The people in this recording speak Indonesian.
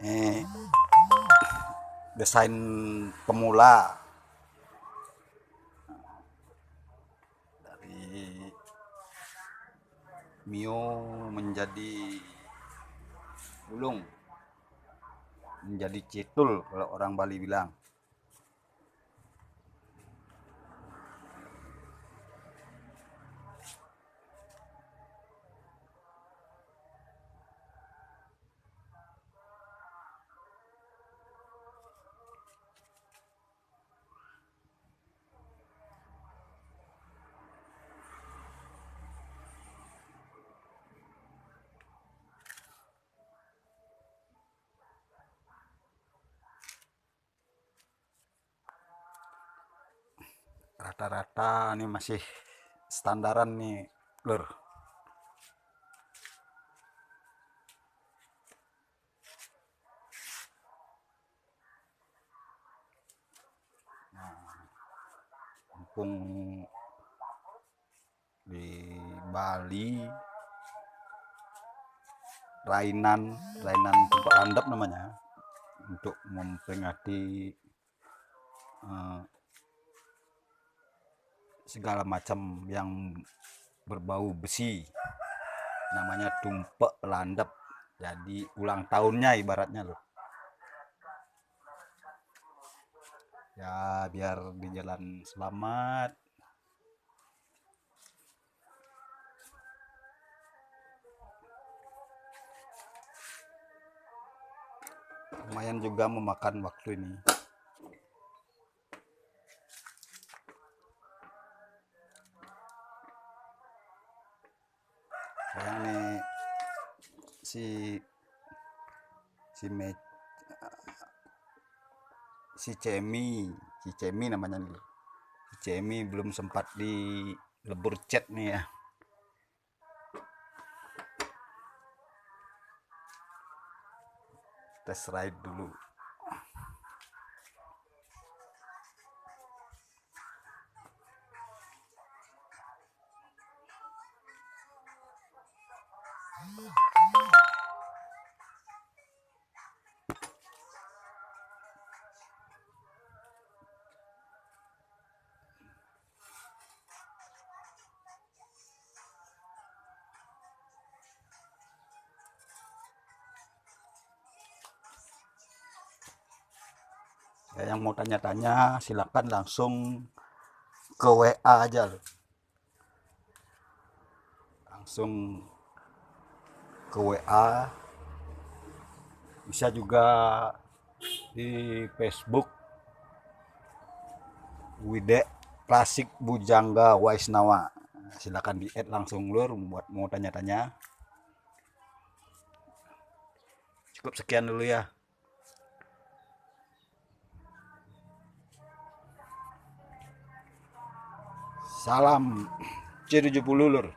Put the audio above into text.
Ini desain pemula dari Mio menjadi bulung, menjadi cetul kalau orang Bali bilang. Rata-rata ini masih standaran nih, lur. Kampung di Bali, Rainan tempat landap namanya, untuk memperingati segala macam yang berbau besi, namanya tumpek landep. Jadi ulang tahunnya ibaratnya loh ya, biar di jalan selamat. Lumayan juga memakan waktu ini. Sayang nih si si me, si Cemi namanya nih. Si Cemi belum sempat dilebur cat nih ya. Test ride dulu. Ya, yang mau tanya-tanya silakan langsung ke WA aja loh. Langsung ke WA, bisa juga di Facebook Wide Klasik Bujangga Waisnawa. Silakan di add langsung lur buat mau tanya-tanya. Cukup sekian dulu ya. Salam C70 lur.